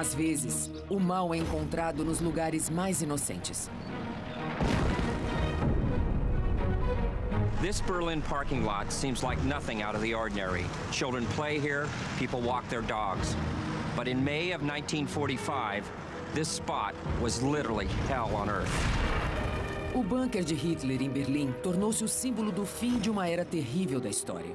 Às vezes, o mal é encontrado nos lugares mais inocentes. This Berlin parking lot seems like nothing out of the ordinary. Children play here, people walk their dogs. But in May of 1945, this spot was literally hell on earth. O bunker de Hitler em Berlim tornou-se o símbolo do fim de uma era terrível da história.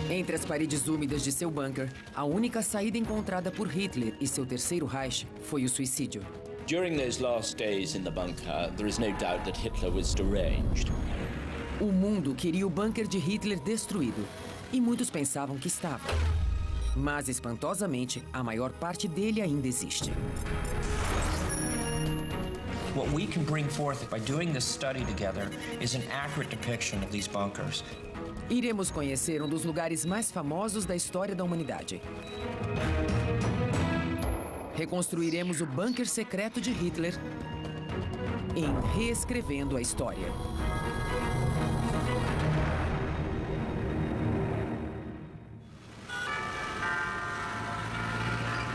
Entre as paredes úmidas de seu bunker, a única saída encontrada por Hitler e seu terceiro Reich foi o suicídio. During those last days in the bunker, there is no doubt that Hitler was deranged. O mundo queria o bunker de Hitler destruído, e muitos pensavam que estava. Mas, espantosamente, a maior parte dele ainda existe. What we can bring forth by doing this study together is an accurate depiction of these bunkers. Iremos conhecer um dos lugares mais famosos da história da humanidade. Reconstruiremos o bunker secreto de Hitler em Reescrevendo a História.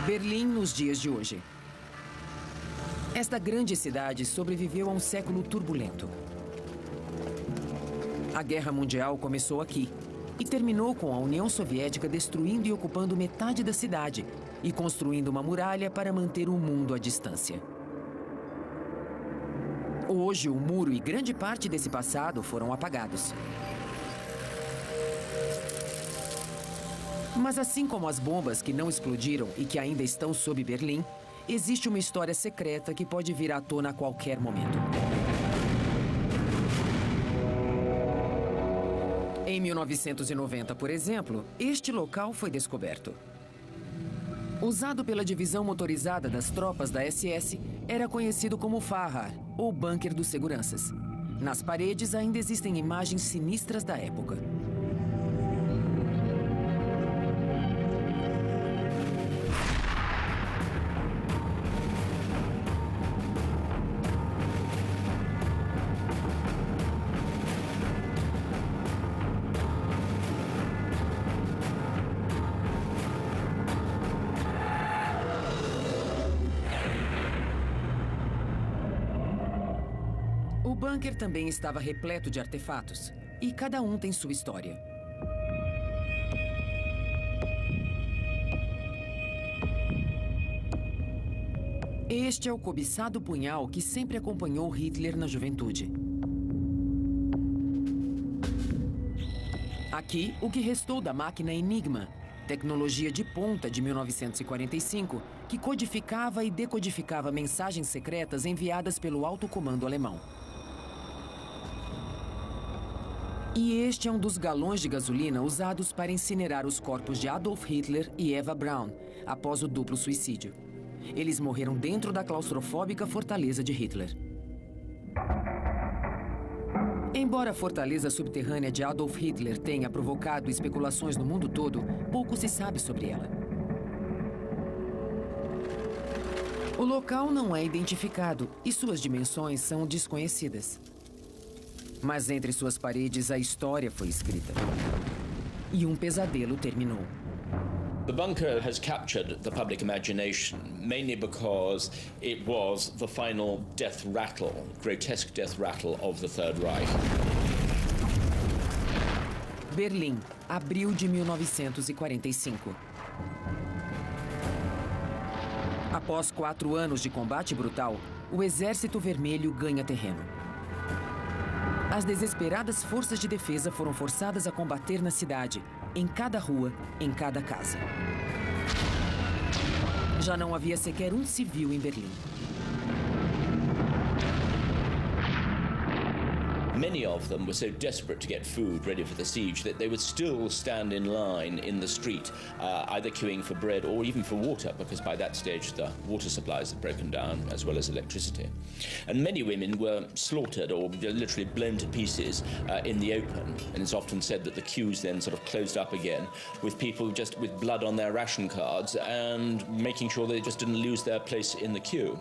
Berlim nos dias de hoje. Esta grande cidade sobreviveu a um século turbulento. A Guerra Mundial começou aqui e terminou com a União Soviética destruindo e ocupando metade da cidade e construindo uma muralha para manter o mundo à distância. Hoje, o muro e grande parte desse passado foram apagados. Mas assim como as bombas que não explodiram e que ainda estão sob Berlim, existe uma história secreta que pode vir à tona a qualquer momento. Em 1990, por exemplo, este local foi descoberto. Usado pela divisão motorizada das tropas da SS, era conhecido como Fahrrad, ou Bunker dos Seguranças. Nas paredes ainda existem imagens sinistras da época. O bunker também estava repleto de artefatos, e cada um tem sua história. Este é o cobiçado punhal que sempre acompanhou Hitler na juventude. Aqui, o que restou da máquina Enigma, tecnologia de ponta de 1945, que codificava e decodificava mensagens secretas enviadas pelo alto comando alemão. E este é um dos galões de gasolina usados para incinerar os corpos de Adolf Hitler e Eva Braun, após o duplo suicídio. Eles morreram dentro da claustrofóbica fortaleza de Hitler. Embora a fortaleza subterrânea de Adolf Hitler tenha provocado especulações no mundo todo, pouco se sabe sobre ela. O local não é identificado e suas dimensões são desconhecidas. Mas entre suas paredes a história foi escrita. E um pesadelo terminou. The bunker has captured the public imagination, mainly because it was the final death rattle, grotesque death rattle of the Third Reich. Berlim, abril de 1945. Após 4 anos de combate brutal, o Exército Vermelho ganha terreno. As desesperadas forças de defesa foram forçadas a combater na cidade, em cada rua, em cada casa. Já não havia sequer um civil em Berlim. Many of them were so desperate to get food ready for the siege that they would still stand in line in the street, either queuing for bread or even for water, because by that stage the water supplies had broken down, as well as electricity. And many women were slaughtered or literally blown to pieces in the open. And it's often said that the queues then sort of closed up again, with people just with blood on their ration cards and making sure they just didn't lose their place in the queue.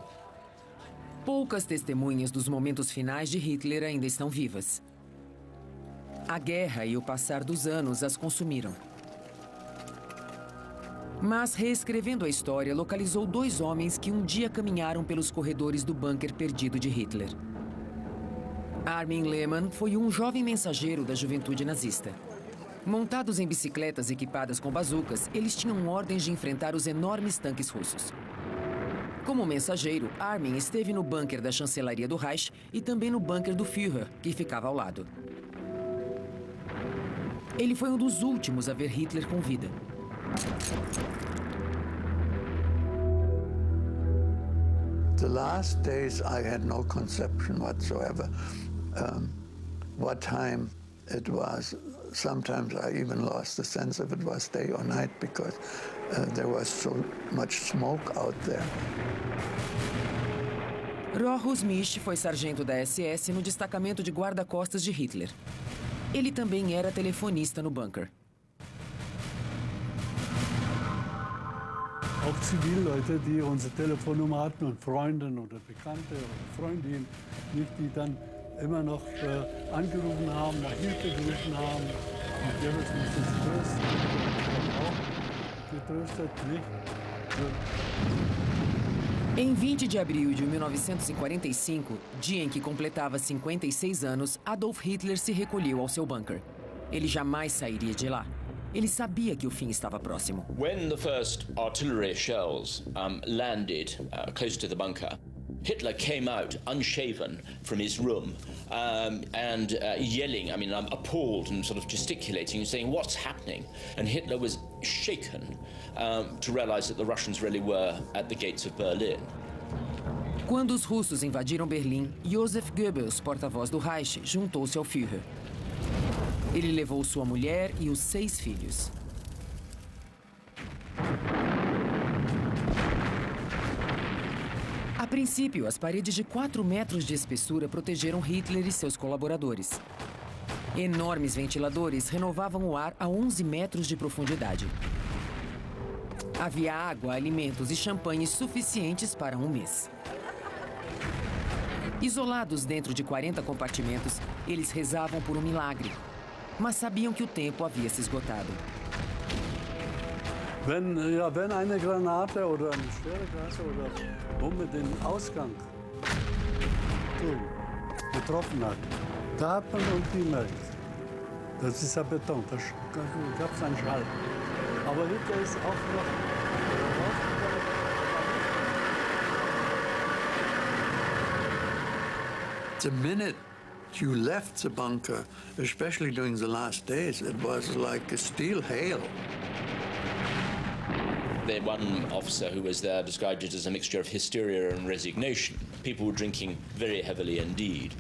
Poucas testemunhas dos momentos finais de Hitler ainda estão vivas. A guerra e o passar dos anos as consumiram. Mas, reescrevendo a história, localizou 2 homens que um dia caminharam pelos corredores do bunker perdido de Hitler. Armin Lehmann foi um jovem mensageiro da juventude nazista. Montados em bicicletas equipadas com bazucas, eles tinham ordens de enfrentar os enormes tanques russos. Como mensageiro, Armin esteve no bunker da chancelaria do Reich e também no bunker do Führer, que ficava ao lado. Ele foi um dos últimos a ver Hitler com vida. The last days I had no conception whatsoever what time it was. Sometimes I even lost the sense if it was day or night because there was so much smoke out there. Rochus Misch foi sargento da SS no destacamento de guarda-costas de Hitler. Ele também era telefonista no bunker. Auch Zivilleute, die unsere Telefonnummer hatten und Freundinnen oder Bekannte oder Freundinnen, nicht, die dann immer noch angerufen haben, nach Hilfe gerufen haben. Und die haben uns trösten. Auch getröstet, nicht? Em 20 de abril de 1945, dia em que completava 56 anos, Adolf Hitler se recolheu ao seu bunker. Ele jamais sairia de lá. Ele sabia que o fim estava próximo. When the first artillery shells landed close to the bunker, Hitler came out unshaven from his room and yelling, appalled and sort of gesticulating and saying, "What's happening?" And Hitler was shaken to realize that the Russians really were at the gates of Berlin. Quando os russos invadiram Berlim, Joseph Goebbels, porta-voz do Reich, juntou-se ao Führer. Ele levou sua mulher e os 6 filhos. A princípio, as paredes de 4 metros de espessura protegeram Hitler e seus colaboradores. Enormes ventiladores renovavam o ar a 11 metros de profundidade. Havia água, alimentos e champanhe suficientes para um mês. Isolados dentro de 40 compartimentos, eles rezavam por um milagre. Mas sabiam que o tempo havia se esgotado. Wenn eine Granate oder eine schwere Granate oder Bombe den Ausgang getroffen hat, da hat man irgendwie gemerkt. Das ist ja Beton, da gab es einen Schall. Aber Hitler ist auch noch rausgegangen. The minute you left the bunker, especially during the last days, it was like a steel hail. The one officer who was there described it as a mixture of hysteria and resignation. People were drinking very heavily indeed.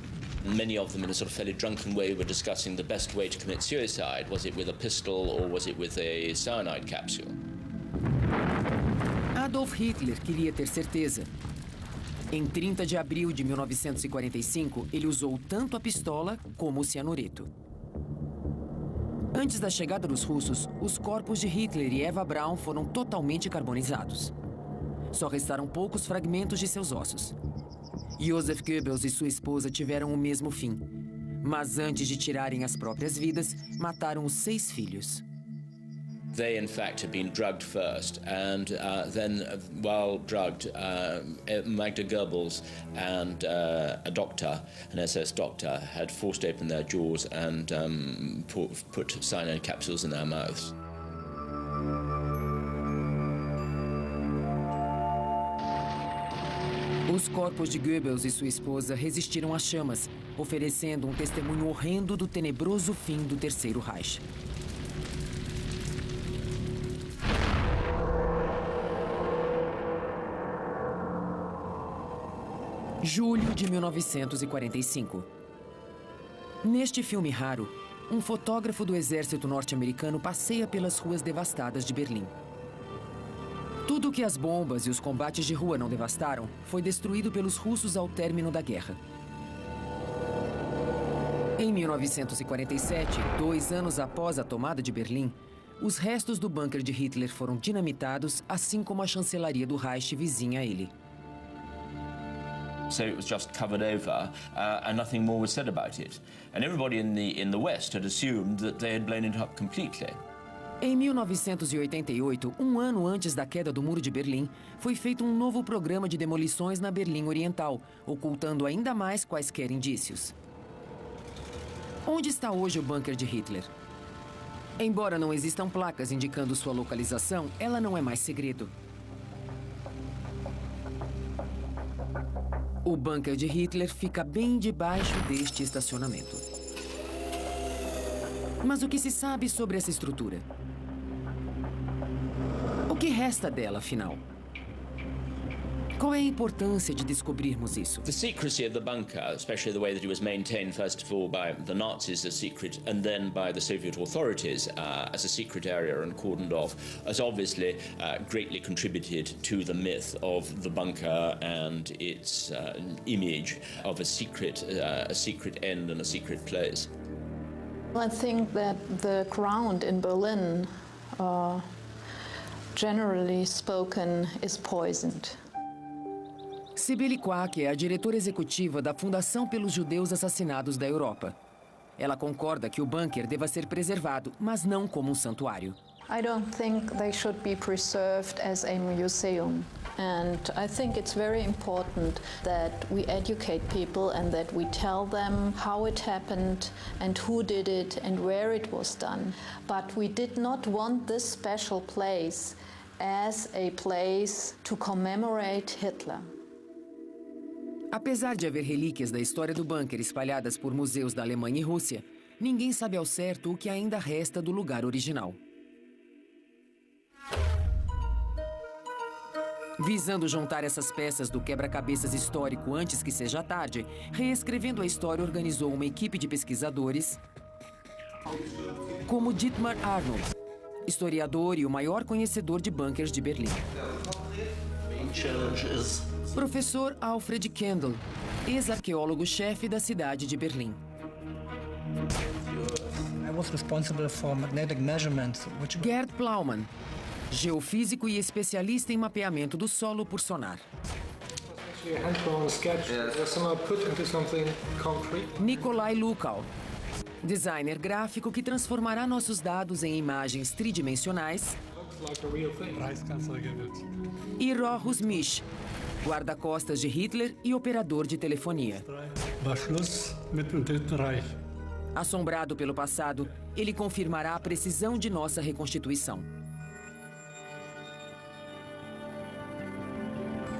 Many of them, in a sort of fairly drunken way, were discussing the best way to commit suicide. Was it with a pistol or was it with a cyanide capsule? Adolf Hitler queria ter certeza. Em 30 de abril de 1945, ele usou tanto a pistola como o cianureto. Antes da chegada dos russos, os corpos de Hitler e Eva Braun foram totalmente carbonizados. Só restaram poucos fragmentos de seus ossos. Joseph Goebbels e sua esposa tiveram o mesmo fim. Mas antes de tirarem as próprias vidas, mataram os 6 filhos. They, in fact, had been drugged first, and then, while drugged, Magda Goebbels and a doctor, an SS doctor, had forced open their jaws and put cyanide capsules in their mouths. Os corpos de Goebbels e sua esposa resistiram às chamas, oferecendo um testemunho horrendo do tenebroso fim do Terceiro Reich. Julho de 1945. Neste filme raro, um fotógrafo do exército norte-americano passeia pelas ruas devastadas de Berlim. Tudo o que as bombas e os combates de rua não devastaram foi destruído pelos russos ao término da guerra. Em 1947, 2 anos após a tomada de Berlim, os restos do bunker de Hitler foram dinamitados, assim como a chancelaria do Reich vizinha a ele. So it was just covered over, and nothing more was said about it. And everybody in the West had assumed that they had blown it up completely. Em 1988, um ano antes da queda do Muro de Berlim, foi feito um novo programa de demolições na Berlim Oriental, ocultando ainda mais quaisquer indícios. Onde está hoje o bunker de Hitler? Embora não existam placas indicando sua localização, ela não é mais segredo. O bunker de Hitler fica bem debaixo deste estacionamento. Mas o que se sabe sobre essa estrutura? O que resta dela, afinal? Qual é a importância de descobrirmos isso? The secrecy of the bunker, especially the way that it was maintained first of all by the Nazis as secret and then by the Soviet authorities as a secret area and cordoned off, has obviously greatly contributed to the myth of the bunker and its image of a secret end and a secret place. I think that the ground in Berlin, generally spoken, is poisoned. Sibeli Quack é a diretora executiva da Fundação pelos Judeus Assassinados da Europa. Ela concorda que o bunker deva ser preservado, mas não como um santuário. I don't think they should be preserved as a museum. And I think it's very important that we educate people and that we tell them how it happened and who did it and where it was done. But we did not want this special place as a place to commemorate Hitler. Apesar de haver relíquias da história do bunker espalhadas por museus da Alemanha e Rússia, ninguém sabe ao certo o que ainda resta do lugar original. Visando juntar essas peças do quebra-cabeças histórico antes que seja tarde, Reescrevendo a História organizou uma equipe de pesquisadores como Dietmar Arnold, historiador e o maior conhecedor de bunkers de Berlim. Professor Alfred Kendall, ex-arqueólogo-chefe da cidade de Berlim. I was responsible for magnetic measurements, which... Gerd Plaumann, geofísico e especialista em mapeamento do solo por sonar. Nikolai Lukau, designer gráfico que transformará nossos dados em imagens tridimensionais. E Rochus Misch, guarda-costas de Hitler e operador de telefonia. Assombrado pelo passado, ele confirmará a precisão de nossa reconstituição.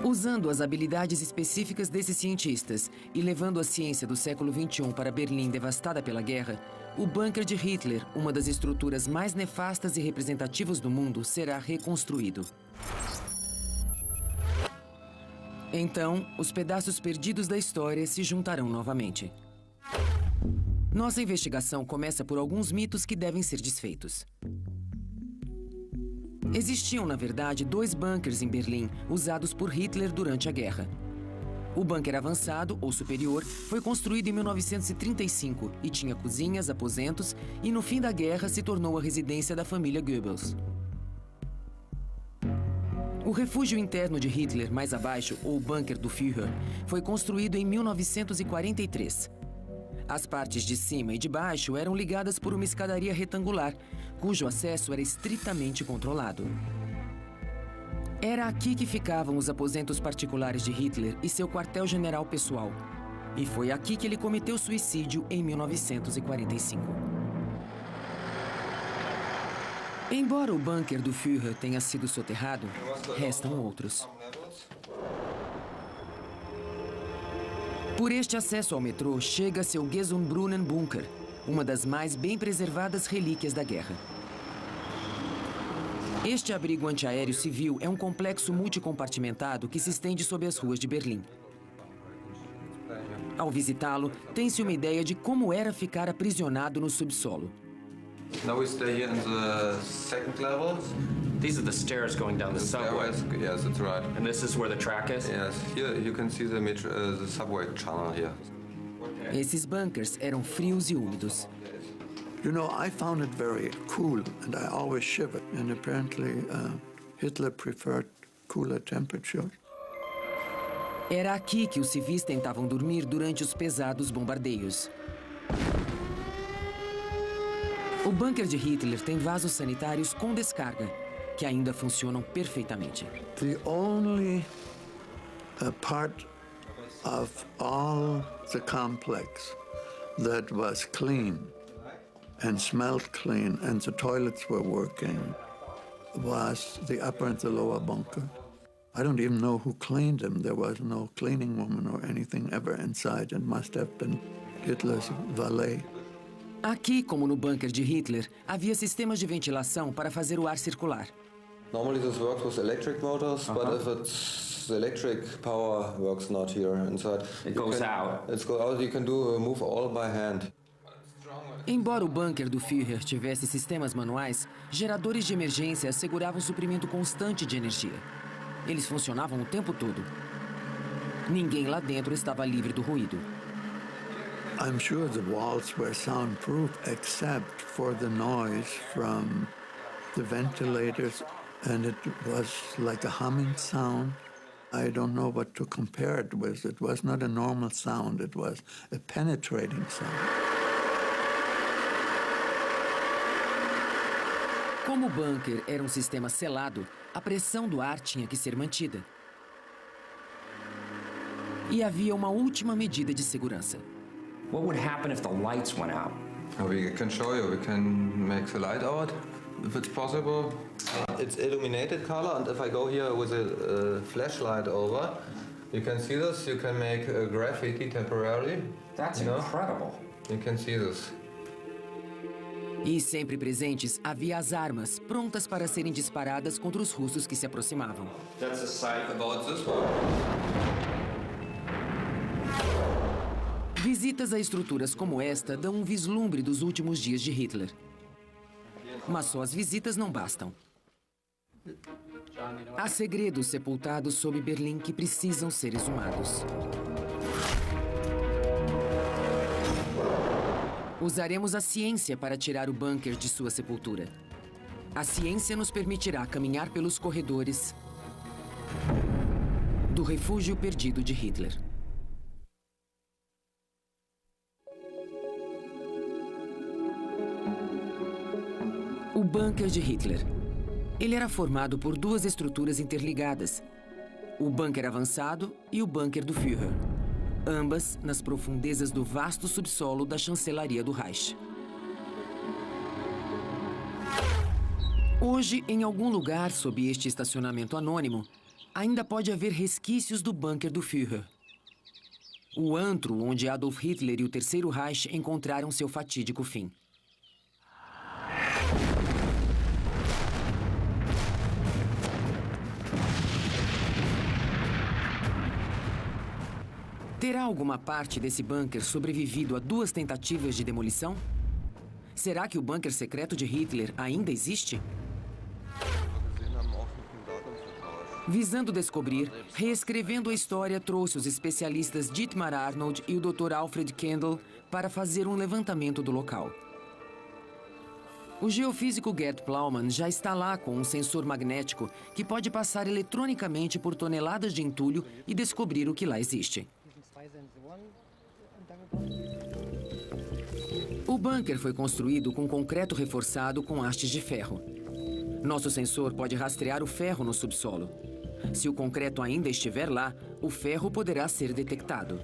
Usando as habilidades específicas desses cientistas e levando a ciência do século XXI para Berlim devastada pela guerra, o bunker de Hitler, uma das estruturas mais nefastas e representativas do mundo, será reconstruído. Então, os pedaços perdidos da história se juntarão novamente. Nossa investigação começa por alguns mitos que devem ser desfeitos. Existiam, na verdade, 2 bunkers em Berlim, usados por Hitler durante a guerra. O bunker avançado, ou superior, foi construído em 1935 e tinha cozinhas, aposentos e, no fim da guerra, se tornou a residência da família Goebbels. O refúgio interno de Hitler, mais abaixo, ou bunker do Führer, foi construído em 1943. As partes de cima e de baixo eram ligadas por uma escadaria retangular, cujo acesso era estritamente controlado. Era aqui que ficavam os aposentos particulares de Hitler e seu quartel-general pessoal. E foi aqui que ele cometeu suicídio em 1945. Embora o bunker do Führer tenha sido soterrado, restam outros. Por este acesso ao metrô, chega-se ao Gesundbrunnen Bunker, uma das mais bem preservadas relíquias da guerra. Este abrigo antiaéreo civil é um complexo multicompartimentado que se estende sob as ruas de Berlim. Ao visitá-lo, tem-se uma ideia de como era ficar aprisionado no subsolo. Now we stay here in the second level. These are the stairs going down the subway. Yes, that's right. And this is where the track is? Yes, here you can see the subway channel here. Esses bunkers eram frios e úmidos. You know, I found it very cool, and I always shivered. And apparently, Hitler preferred cooler temperatures. Era aqui que os civis tentavam dormir durante os pesados bombardeios. O bunker de Hitler tem vasos sanitários com descarga, que ainda funcionam perfeitamente. The only part of all the complex that was clean and smelled clean and the toilets were working was the upper and the lower bunker. I don't even know who cleaned them. There was no cleaning woman or anything ever inside. It must have been Hitler's valet. Aqui, como no bunker de Hitler, havia sistemas de ventilação para fazer o ar circular. Normally this works with electric motors, but if it's electric power works not here inside. It goes out. It goes out. You can move all by hand. Embora o bunker do Führer tivesse sistemas manuais, geradores de emergência asseguravam suprimento constante de energia. Eles funcionavam o tempo todo. Ninguém lá dentro estava livre do ruído. I'm sure the walls were soundproof except for the noise from the ventilators, and it was like a humming sound. I don't know what to compare it with. It was not a normal sound. It was a penetrating sound. Como o bunker era um sistema selado, a pressão do ar tinha que ser mantida. E havia uma última medida de segurança. What would happen if the lights went out? We can show you. We can make the light out if it's possible. It's illuminated color, and if I go here with a flashlight over, you can see this. You can make graffiti temporarily. That's incredible. You can see this. E sempre presentes, havia as armas, prontas para serem disparadas contra os russos que se aproximavam. That's the site about this one. Visitas a estruturas como esta dão um vislumbre dos últimos dias de Hitler. Mas só as visitas não bastam. Há segredos sepultados sob Berlim que precisam ser exumados. Usaremos a ciência para tirar o bunker de sua sepultura. A ciência nos permitirá caminhar pelos corredores do refúgio perdido de Hitler. O bunker de Hitler. Ele era formado por duas estruturas interligadas: o bunker avançado e o bunker do Führer, ambas nas profundezas do vasto subsolo da chancelaria do Reich. Hoje, em algum lugar sob este estacionamento anônimo, ainda pode haver resquícios do bunker do Führer. O antro onde Adolf Hitler e o Terceiro Reich encontraram seu fatídico fim. Terá alguma parte desse bunker sobrevivido a duas tentativas de demolição? Será que o bunker secreto de Hitler ainda existe? Visando descobrir, reescrevendo a história trouxe os especialistas Dietmar Arnold e o Dr. Alfred Kendall para fazer um levantamento do local. O geofísico Gerd Plaumann já está lá com um sensor magnético que pode passar eletronicamente por toneladas de entulho e descobrir o que lá existe. O bunker foi construído com concreto reforçado com hastes de ferro. Nosso sensor pode rastrear o ferro no subsolo. Se o concreto ainda estiver lá, o ferro poderá ser detectado.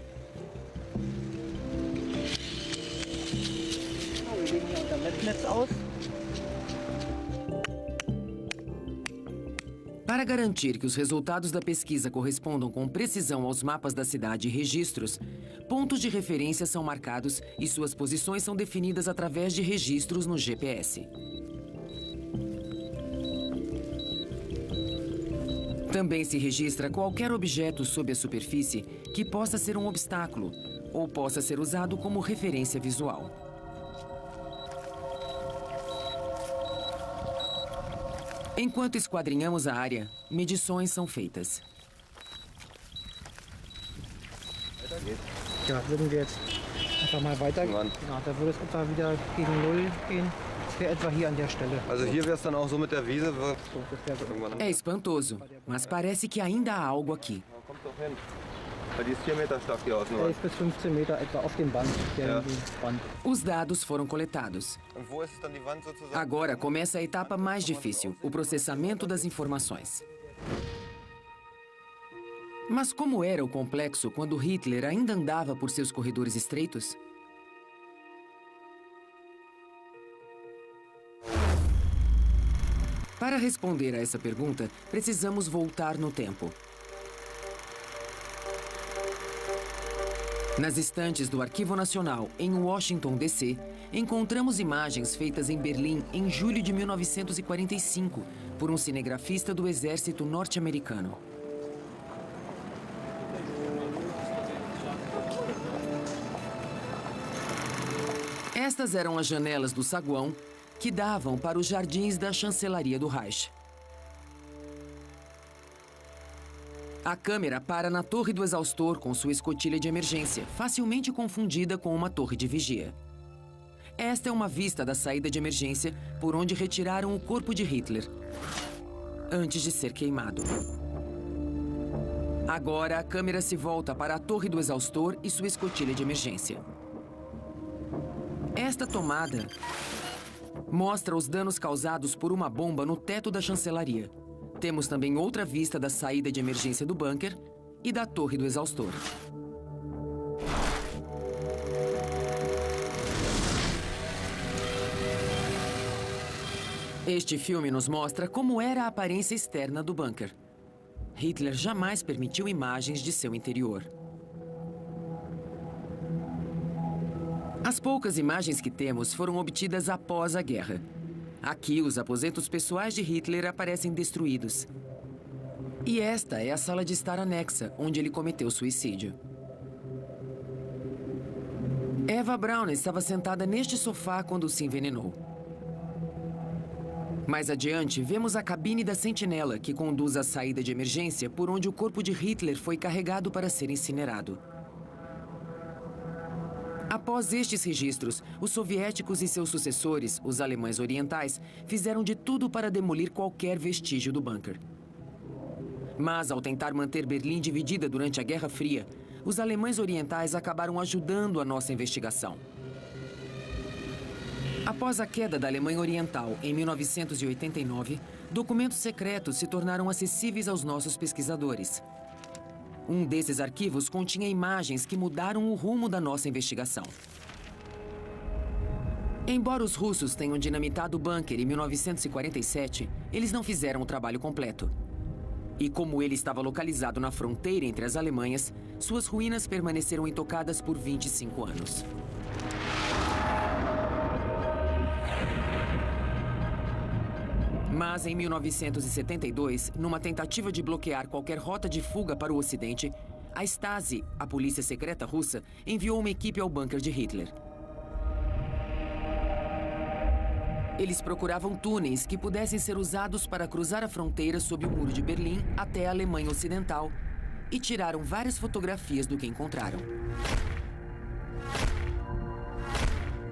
Para garantir que os resultados da pesquisa correspondam com precisão aos mapas da cidade e registros, pontos de referência são marcados e suas posições são definidas através de registros no GPS. Também se registra qualquer objeto sob a superfície que possa ser um obstáculo ou possa ser usado como referência visual. Enquanto esquadrinhamos a área, medições são feitas. Ja, würden wir jetzt einfach mal weitergehen. Ja, da würde es etwa wieder gegen Null gehen. Das wäre etwa hier an der Stelle. Also hier wäre es dann auch so mit der Wiese. É espantoso, mas parece que ainda há algo aqui. Die ist 4 Meter stark, die Außenwand. 11 bis 15 Meter etwa auf dem Band, Band. Os dados foram coletados. Und wo ist es dann die Wand sozusagen? Agora começa a etapa mais difícil, o processamento das informações. Mas como era o complexo quando Hitler ainda andava por seus corredores estreitos? Para responder a essa pergunta, precisamos voltar no tempo. Nas estantes do Arquivo Nacional, em Washington, D.C., encontramos imagens feitas em Berlim em julho de 1945 por um cinegrafista do Exército norte-americano. Estas eram as janelas do saguão que davam para os jardins da chancelaria do Reich. A câmera para na torre do exaustor com sua escotilha de emergência, facilmente confundida com uma torre de vigia. Esta é uma vista da saída de emergência por onde retiraram o corpo de Hitler, antes de ser queimado. Agora a câmera se volta para a torre do exaustor e sua escotilha de emergência. Esta tomada mostra os danos causados por uma bomba no teto da chancelaria. Temos também outra vista da saída de emergência do bunker e da torre do exaustor. Este filme nos mostra como era a aparência externa do bunker. Hitler jamais permitiu imagens de seu interior. As poucas imagens que temos foram obtidas após a guerra. Aqui, os aposentos pessoais de Hitler aparecem destruídos. E esta é a sala de estar anexa, onde ele cometeu suicídio. Eva Braun estava sentada neste sofá quando se envenenou. Mais adiante, vemos a cabine da sentinela, que conduz à saída de emergência por onde o corpo de Hitler foi carregado para ser incinerado. Após estes registros, os soviéticos e seus sucessores, os alemães orientais, fizeram de tudo para demolir qualquer vestígio do bunker. Mas, ao tentar manter Berlim dividida durante a Guerra Fria, os alemães orientais acabaram ajudando a nossa investigação. Após a queda da Alemanha Oriental, em 1989, documentos secretos se tornaram acessíveis aos nossos pesquisadores. Um desses arquivos continha imagens que mudaram o rumo da nossa investigação. Embora os russos tenham dinamitado o bunker em 1947, eles não fizeram o trabalho completo. E como ele estava localizado na fronteira entre as Alemanhas, suas ruínas permaneceram intocadas por 25 anos. Mas em 1972, numa tentativa de bloquear qualquer rota de fuga para o Ocidente, a Stasi, a polícia secreta russa, enviou uma equipe ao bunker de Hitler. Eles procuravam túneis que pudessem ser usados para cruzar a fronteira sob o muro de Berlim até a Alemanha Ocidental e tiraram várias fotografias do que encontraram.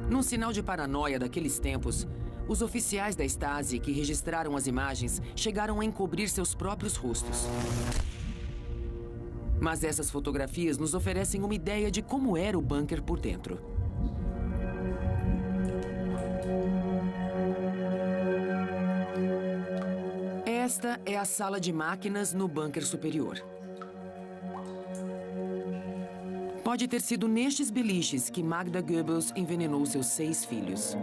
Num sinal de paranoia daqueles tempos, os oficiais da Stasi que registraram as imagens chegaram a encobrir seus próprios rostos. Mas essas fotografias nos oferecem uma ideia de como era o bunker por dentro. Esta é a sala de máquinas no bunker superior. Pode ter sido nestes beliches que Magda Goebbels envenenou seus 6 filhos.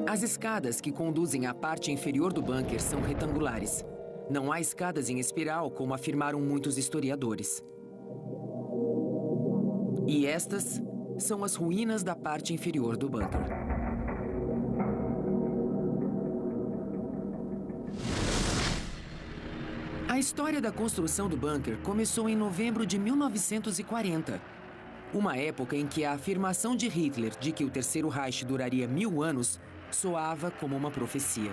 As escadas que conduzem à parte inferior do bunker são retangulares. Não há escadas em espiral, como afirmaram muitos historiadores. E estas são as ruínas da parte inferior do bunker. A história da construção do bunker começou em novembro de 1940. Uma época em que a afirmação de Hitler de que o Terceiro Reich duraria 1000 anos soava como uma profecia.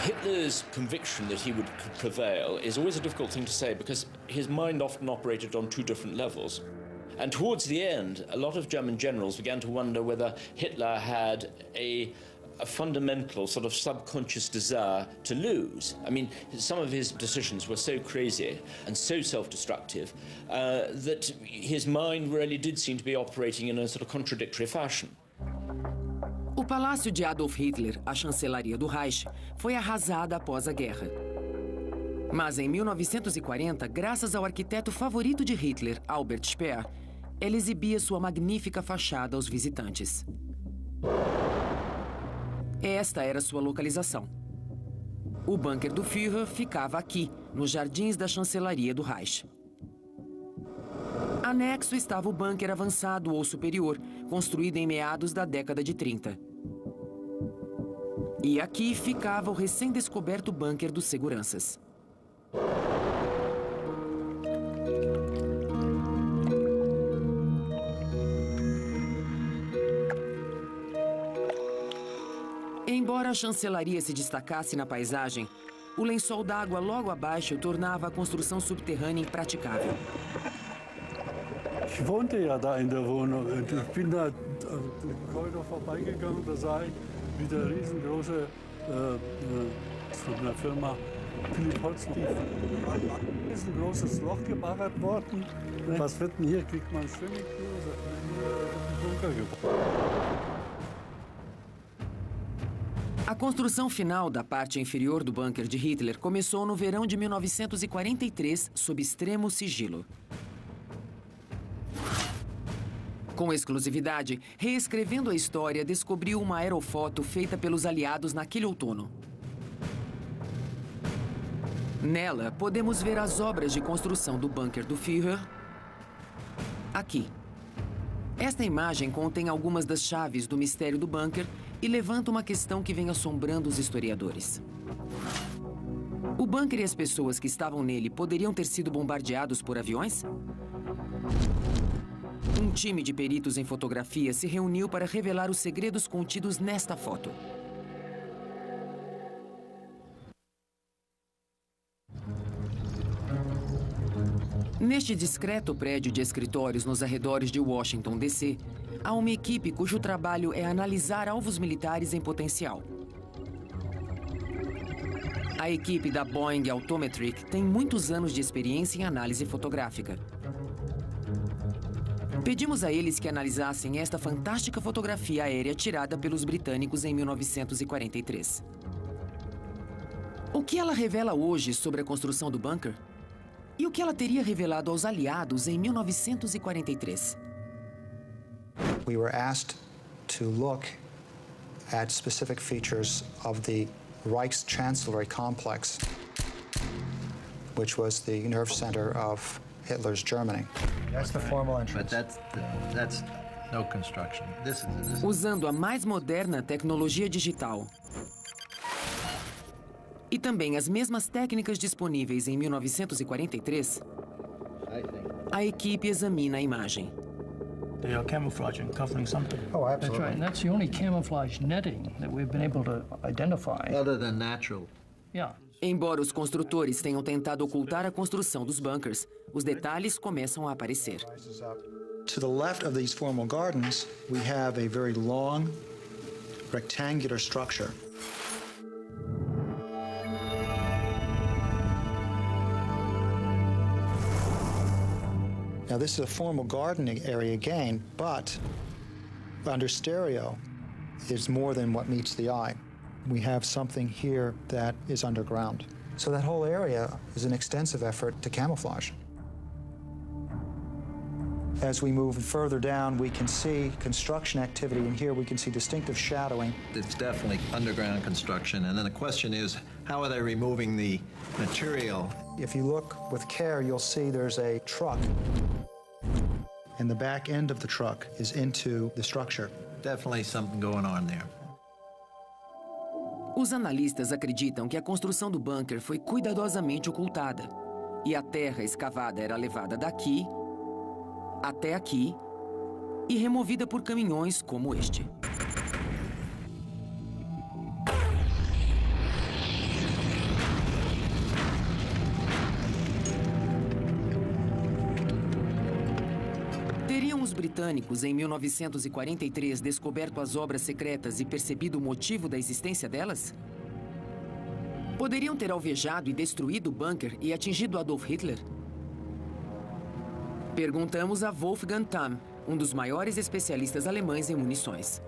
Hitler's conviction that he would prevail is always a difficult thing to say because his mind often operated on 2 different levels. And towards the end, a lot of German generals began to wonder whether Hitler had a a fundamental sort of subconscious desire to lose. I mean, some of his decisions were so crazy and so self-destructive that his mind really did seem to be operating in a sort of contradictory fashion. O palácio de Adolf Hitler, a chancelaria do Reich, foi arrasada após a guerra. Mas em 1940, graças ao arquiteto favorito de Hitler, Albert Speer, ela exibia sua magnífica fachada aos visitantes. Esta era sua localização. O bunker do Führer ficava aqui, nos jardins da chancelaria do Reich. Anexo estava o bunker avançado ou superior, construído em meados da década de 30. E aqui ficava o recém-descoberto bunker dos seguranças. Embora a chancelaria se destacasse na paisagem, o lençol d'água logo abaixo tornava a construção subterrânea impraticável. Ich wohnte ja da in der Wohnung und ich bin da heute vorbeigegangen, da sah ich, wie der riesengroße von der Firma Philipp Holz ein riesengroßes Loch gebaggert worden. Was wird denn hier? Kriegt man Swimmingpool? Bunker gebaut. A construção final da parte inferior do bunker de Hitler começou no verão de 1943, sob extremo sigilo. Com exclusividade, reescrevendo a história, descobriu uma aerofoto feita pelos aliados naquele outono. Nela, podemos ver as obras de construção do bunker do Führer aqui. Esta imagem contém algumas das chaves do mistério do bunker e levanta uma questão que vem assombrando os historiadores. O bunker e as pessoas que estavam nele poderiam ter sido bombardeados por aviões? Um time de peritos em fotografia se reuniu para revelar os segredos contidos nesta foto. Neste discreto prédio de escritórios nos arredores de Washington, D.C., há uma equipe cujo trabalho é analisar alvos militares em potencial. A equipe da Boeing Autometric tem muitos anos de experiência em análise fotográfica. Pedimos a eles que analisassem esta fantástica fotografia aérea tirada pelos britânicos em 1943. O que ela revela hoje sobre a construção do bunker? E o que ela teria revelado aos aliados em 1943? We were asked to look at specific features of the Reichschancellery complex, which was the nerve center of Hitler's Germany. That's the formal entrance. But that's no construction. This is Usando a mais moderna tecnologia digital e também as mesmas técnicas disponíveis em 1943, a equipe examina a imagem. They are camouflaging, covering something. Oh, absolutely. That's right, and that's the only camouflage netting that we've been able to identify. other than natural. Yeah. Embora os construtores tenham tentado ocultar a construção dos bunkers, os detalhes começam a aparecer. To the left of these formal gardens, we have a very long, rectangular structure. Now, this is a formal gardening area again, but under stereo, it's more than what meets the eye. We have something here that is underground. So that whole area is an extensive effort to camouflage. As we move further down, we can see construction activity, and here we can see distinctive shadowing. It's definitely underground construction, and then the question is, how are they removing the material? If you look with care, you'll see there's a truck, and the back end of the truck is into the structure. Definitely something going on there. Os analistas acreditam que a construção do bunker foi cuidadosamente ocultada e a terra escavada era levada daqui até aqui e removida por caminhões como este. Teriam os britânicos, em 1943, descoberto as obras secretas e percebido o motivo da existência delas? Poderiam ter alvejado e destruído o bunker e atingido Adolf Hitler? Perguntamos a Wolfgang Tamm, dos maiores especialistas alemães em munições.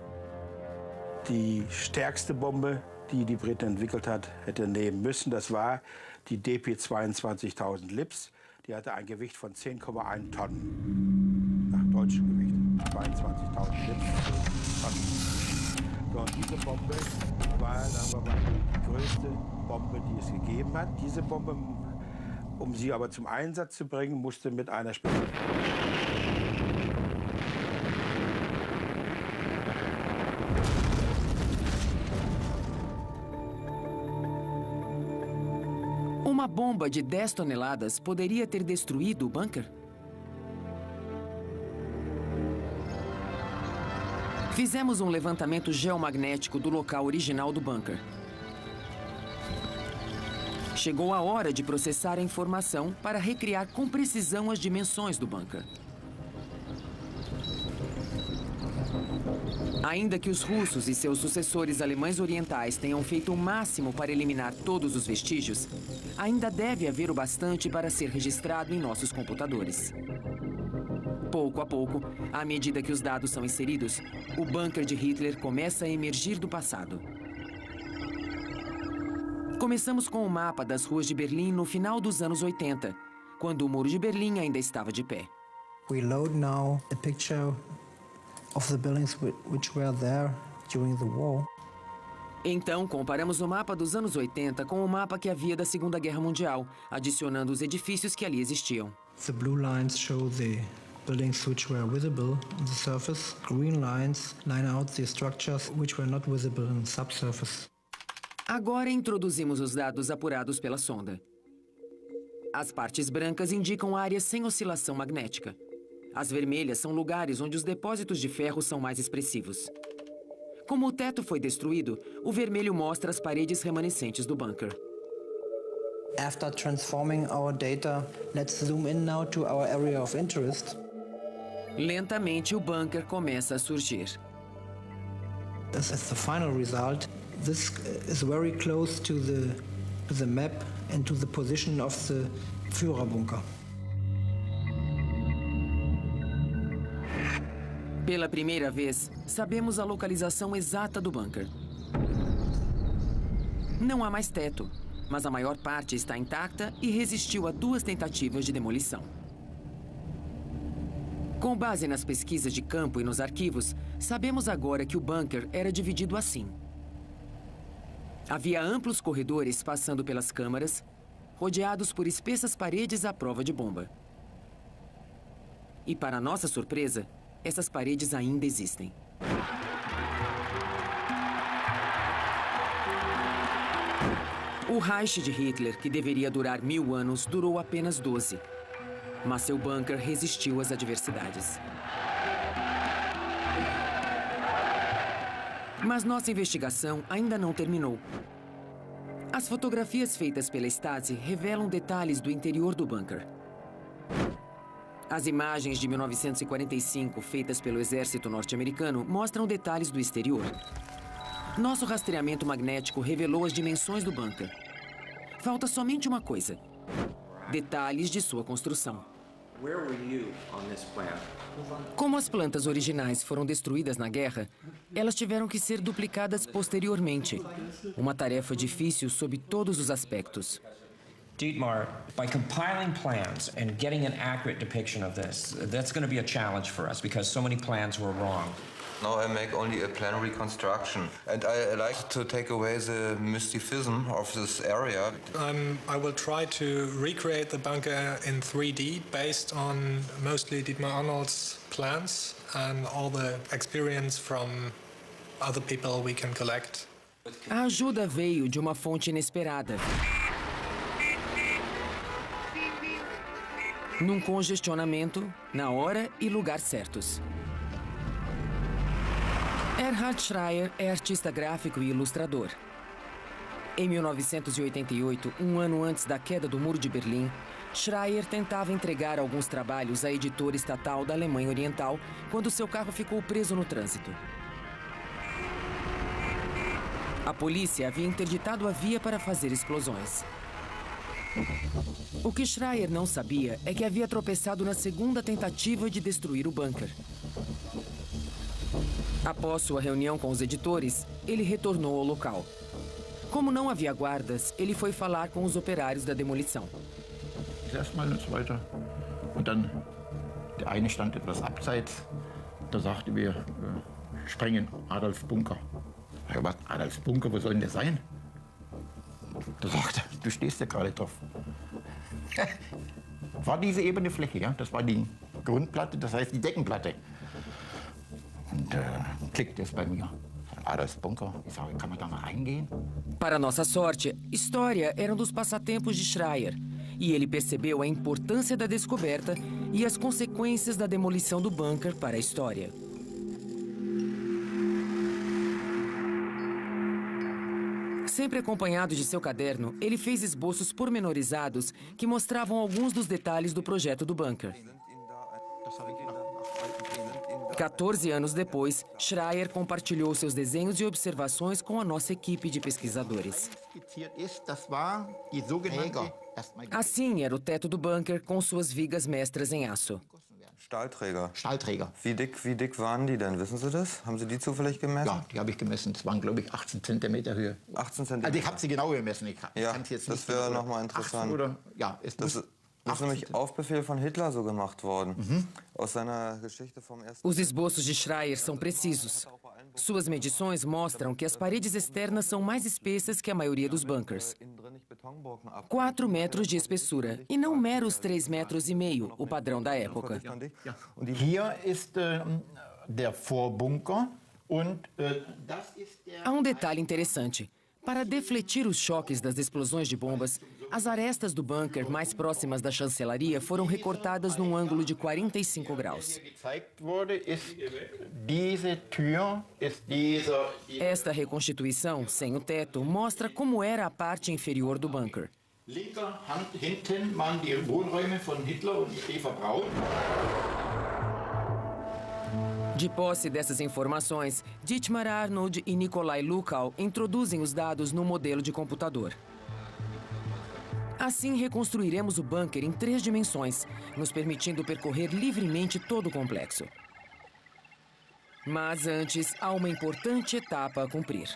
Die stärkste Bombe, die die Briten entwickelt hat, hätte nehmen müssen, das war die DP 22.000 Lips. Die hatte ein Gewicht von 10,1 Tonnen. Nach deutschem Gewicht. 22.000 Lips, 10 Tonnen. So, und diese Bombe war, sagen wir mal, die größte Bombe, die es gegeben hat. Diese Bombe, um sie aber zum Einsatz zu bringen, musste mit einer Uma bomba de 10 toneladas poderia ter destruído o bunker? Fizemos um levantamento geomagnético do local original do bunker. Chegou a hora de processar a informação para recriar com precisão as dimensões do bunker. Ainda que os russos e seus sucessores alemães orientais tenham feito o máximo para eliminar todos os vestígios, ainda deve haver o bastante para ser registrado em nossos computadores. Pouco a pouco, à medida que os dados são inseridos, o bunker de Hitler começa a emergir do passado. Começamos com o mapa das ruas de Berlim no final dos anos 80, quando o Muro de Berlim ainda estava de pé. We load now a picture of the buildings which were there during the war. Então, comparamos o mapa dos anos 80 com o mapa que havia da Segunda Guerra Mundial, adicionando os edifícios que ali existiam. The blue lines show the buildings which were visible on the surface. Green lines line out the structures which were not visible on the subsurface. Agora introduzimos os dados apurados pela sonda. As partes brancas indicam áreas sem oscilação magnética. As vermelhas são lugares onde os depósitos de ferro são mais expressivos. Como o teto foi destruído, o vermelho mostra as paredes remanescentes do bunker. After transforming our data, let's zoom in now to our area of interest. Lentamente, o bunker começa a surgir. As the final result, this is very close to the map and to the position of the Führerbunker. Pela primeira vez, sabemos a localização exata do bunker. Não há mais teto, mas a maior parte está intacta e resistiu a 2 tentativas de demolição. Com base nas pesquisas de campo e nos arquivos, sabemos agora que o bunker era dividido assim. Havia amplos corredores passando pelas câmaras, rodeados por espessas paredes à prova de bomba. E, para nossa surpresa, essas paredes ainda existem. O Reich de Hitler, que deveria durar 1000 anos, durou apenas 12. Mas seu bunker resistiu às adversidades. Mas nossa investigação ainda não terminou. As fotografias feitas pela Stasi revelam detalhes do interior do bunker. As imagens de 1945, feitas pelo exército norte-americano, mostram detalhes do exterior. Nosso rastreamento magnético revelou as dimensões do bunker. Falta somente uma coisa: detalhes de sua construção. Como as plantas originais foram destruídas na guerra, elas tiveram que ser duplicadas posteriormente. Uma tarefa difícil sob todos os aspectos. Dietmar, by compiling plans and getting an accurate depiction of this, that's going to be a challenge for us because so many plans were wrong. Now I make only a plan reconstruction, and I like to take away the mysticism of this area. I will try to recreate the bunker in 3D based on mostly Dietmar Arnold's plans and all the experience from other people we can collect. A ajuda veio de uma fonte inesperada. Num congestionamento, na hora e lugar certos. Erhard Schreier é artista gráfico e ilustrador. Em 1988, um ano antes da queda do Muro de Berlim, Schreier tentava entregar alguns trabalhos à editora estatal da Alemanha Oriental quando seu carro ficou preso no trânsito. A polícia havia interditado a via para fazer explosões. O que Schreier não sabia é que havia tropeçado na segunda tentativa de destruir o bunker. Após sua reunião com os editores, ele retornou ao local. Como não havia guardas, ele foi falar com os operários da demolição. Erstmal und so weiter. Und dann, der eine stand etwas abseits. Da sagte wir, sprengen Adolfs Bunker. Ich habe gesagt, Adolfs Bunker, wo soll denn der sein? Da sagte er, du stehst ja gerade drauf. War diese ebene Fläche, ja? Das war die Grundplatte, das heißt die Deckenplatte. Und klickte es bei mir. Adolfs Bunker. Ich sage, kann man da mal reingehen? Para nossa sorte, história era um dos passatempos de Schreier. E ele percebeu a importância da descoberta e as consequências da demolição do bunker para a história. Sempre acompanhado de seu caderno, ele fez esboços pormenorizados que mostravam alguns dos detalhes do projeto do bunker. 14 anos depois, Schreier compartilhou seus desenhos e observações com a nossa equipe de pesquisadores. Assim era o teto do bunker com suas vigas mestras em aço. Stahlträger. Stahlträger. Wie dick waren die denn? Wissen Sie das? Haben Sie die zufällig gemessen? Ja, die habe ich gemessen. Es waren, glaube ich, 18 Zentimeter Höhe. 18 Zentimeter? Also ich habe sie genau gemessen. Ich ja, kann's jetzt das nicht wäre nochmal interessant. Das ist nämlich auf Befehl von Hitler so gemacht worden. Aus seiner Geschichte vom Ersten... Os esboços de Schreier são precisos. Suas medições mostram que as paredes externas são mais espessas que a maioria dos bunkers. 4 metros de espessura, e não meros 3,5 metros, o padrão da época. Hier ist der Vorbunker und das ist der... Há um detalhe interessante. Para defletir os choques das explosões de bombas, as arestas do bunker mais próximas da chancelaria foram recortadas num ângulo de 45 graus. Esta reconstituição, sem o teto, mostra como era a parte inferior do bunker. Linker Hand hinten waren die Wohnräume von Hitler und Eva Braun. De posse dessas informações, Dietmar Arnold e Nikolai Lukow introduzem os dados no modelo de computador. Assim, reconstruiremos o bunker em 3 dimensões, nos permitindo percorrer livremente todo o complexo. Mas antes, há uma importante etapa a cumprir.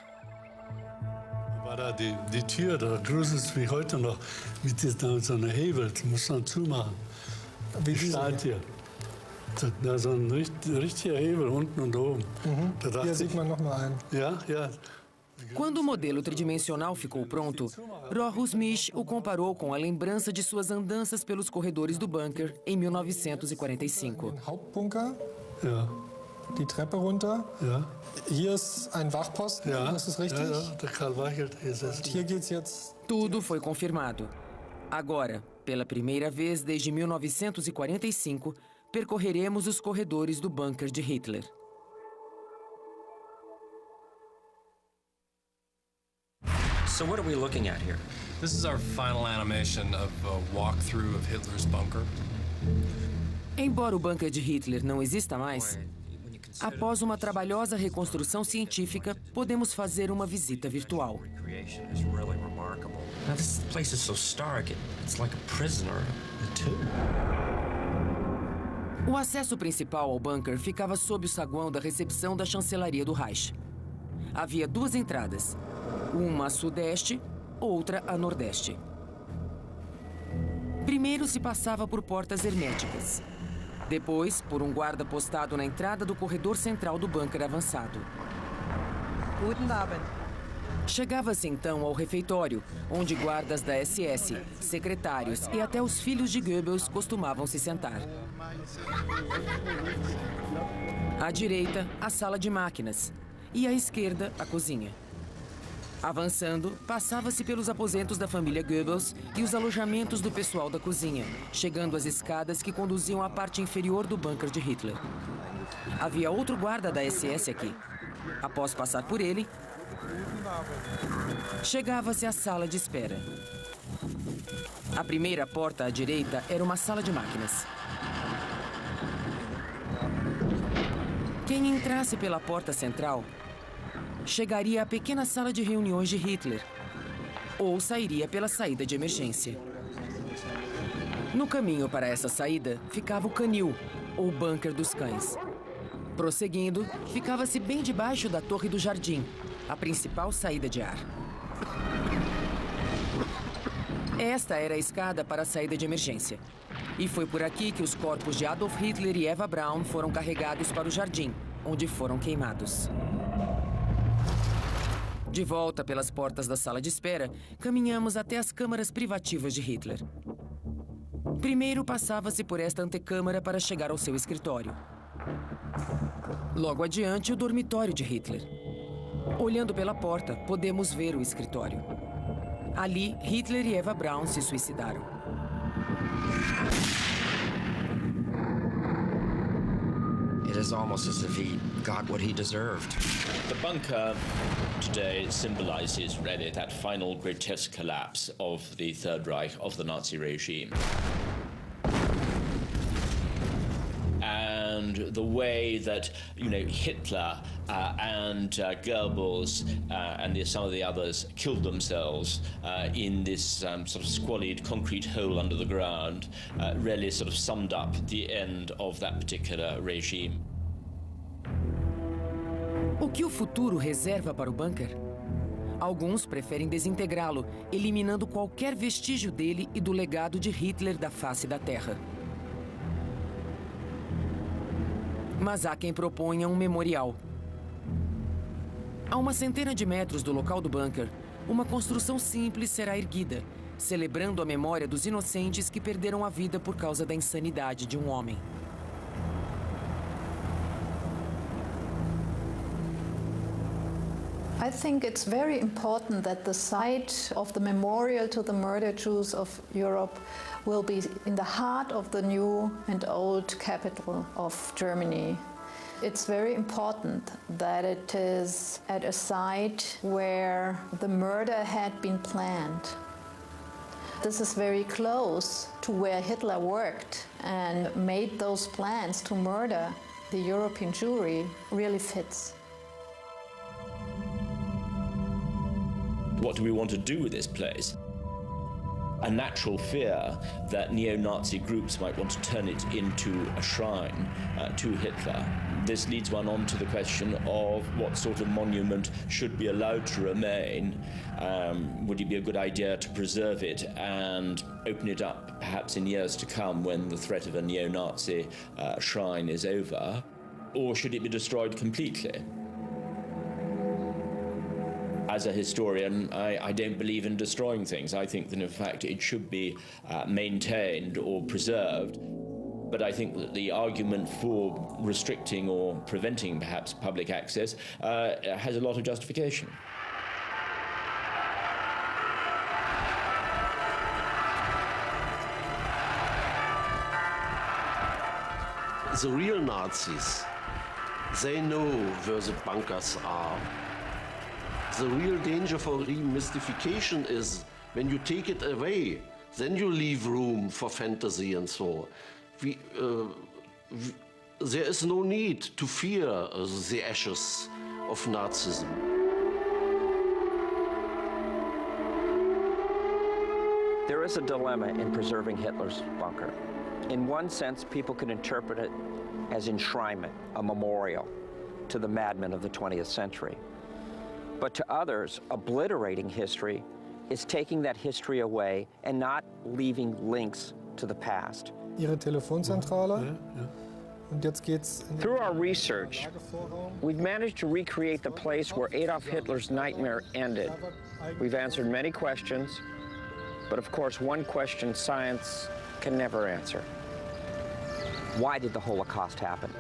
War da die Tür, da gruselt es wie heute noch, mit so einer Hebel, das muss man zumachen. Wie steht hier? Da so ein richtiger Hebel unten und oben. Hier sieht man noch mal einen. Ja, ja. Quando o modelo tridimensional ficou pronto, Rochus Misch o comparou com a lembrança de suas andanças pelos corredores do bunker em 1945. Hauptbunker. Ja. Die Treppe runter. Ja. Hier ist ein Wachposten, ja. Das ist richtig? Ja, der Karl Weichelt ist es. Hier geht's jetzt... Tudo foi confirmado. Agora, pela primeira vez desde 1945, percorreremos os corredores do bunker de Hitler. So what are we looking at here? This is our final animation of a walkthrough of Hitler's bunker. Embora o bunker de Hitler não exista mais, após uma trabalhosa reconstrução científica, podemos fazer uma visita virtual. Now this place is so stark, it's like a prisoner in a tomb. O acesso principal ao bunker ficava sob o saguão da recepção da chancelaria do Reich. Havia 2 entradas, uma a sudeste, outra a nordeste. Primeiro se passava por portas herméticas. Depois, por um guarda postado na entrada do corredor central do bunker avançado. Guten Abend. Chegava-se então ao refeitório, onde guardas da SS, secretários e até os filhos de Goebbels costumavam se sentar. À direita, a sala de máquinas e à esquerda, a cozinha. Avançando, passava-se pelos aposentos da família Goebbels e os alojamentos do pessoal da cozinha, chegando às escadas que conduziam à parte inferior do bunker de Hitler. Havia outro guarda da SS aqui. Após passar por ele, chegava-se à sala de espera. A primeira porta à direita era uma sala de máquinas. Quem entrasse pela porta central chegaria à pequena sala de reuniões de Hitler ou sairia pela saída de emergência. No caminho para essa saída ficava o canil, ou bunker dos cães. Prosseguindo, ficava-se bem debaixo da Torre do Jardim, a principal saída de ar. Esta era a escada para a saída de emergência. E foi por aqui que os corpos de Adolf Hitler e Eva Braun foram carregados para o jardim, onde foram queimados. De volta pelas portas da sala de espera, caminhamos até as câmaras privativas de Hitler. Primeiro passava-se por esta antecâmara para chegar ao seu escritório. Logo adiante, o dormitório de Hitler. Olhando pela porta, podemos ver o escritório. Ali, Hitler e Eva Braun se suicidaram. It is almost as if he got what he deserved. The bunker today symbolizes really that final grotesque collapse of the Third Reich, of the Nazi regime. And the way that, Hitler and Goebbels and some of the others killed themselves in this sort of squalid concrete hole under the ground really sort of summed up the end of that particular regime. O que o futuro reserva para o bunker? Alguns preferem desintegrá-lo, eliminando qualquer vestígio dele e do legado de Hitler da face da Terra. Mas há quem proponha um memorial. A uma centena de metros do local do bunker, uma construção simples será erguida, celebrando a memória dos inocentes que perderam a vida por causa da insanidade de um homem. I think it's very important that the site of the memorial to the murdered Jews of Europe will be in the heart of the new and old capital of Germany. It's very important that it is at a site where the murder had been planned. This is very close to where Hitler worked and made those plans to murder the European Jewry. Really fits. What do we want to do with this place? A natural fear that neo-Nazi groups might want to turn it into a shrine to Hitler. This leads one on to the question of what sort of monument should be allowed to remain. Would it be a good idea to preserve it and open it up perhaps in years to come when the threat of a neo-Nazi shrine is over? Or should it be destroyed completely? As a historian, I don't believe in destroying things. I think that, in fact, it should be maintained or preserved. But I think that the argument for restricting or preventing, perhaps, public access has a lot of justification. The real Nazis, they know where the bunkers are. The real danger for remystification is when you take it away, then you leave room for fantasy and so. There is no need to fear the ashes of Nazism. There is a dilemma in preserving Hitler's bunker. In one sense, people could interpret it as enshrinement, a memorial to the madmen of the 20th century. But to others, obliterating history is taking that history away and not leaving links to the past. Ihre Telefonzentrale. Und jetzt geht's Through our research, we've managed to recreate the place where Adolf Hitler's nightmare ended. We've answered many questions, but of course, one question science can never answer. Why did the Holocaust happen?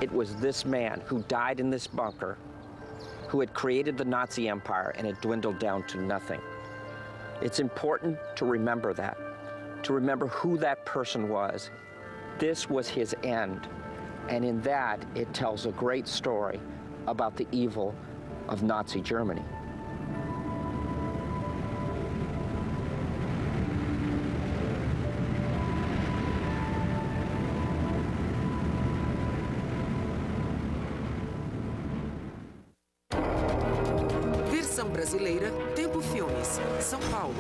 It was this man who died in this bunker who had created the Nazi Empire and it dwindled down to nothing. It's important to remember that, to remember who that person was. This was his end, and in that, it tells a great story about the evil of Nazi Germany. Brasileira, Tempo Filmes, São Paulo.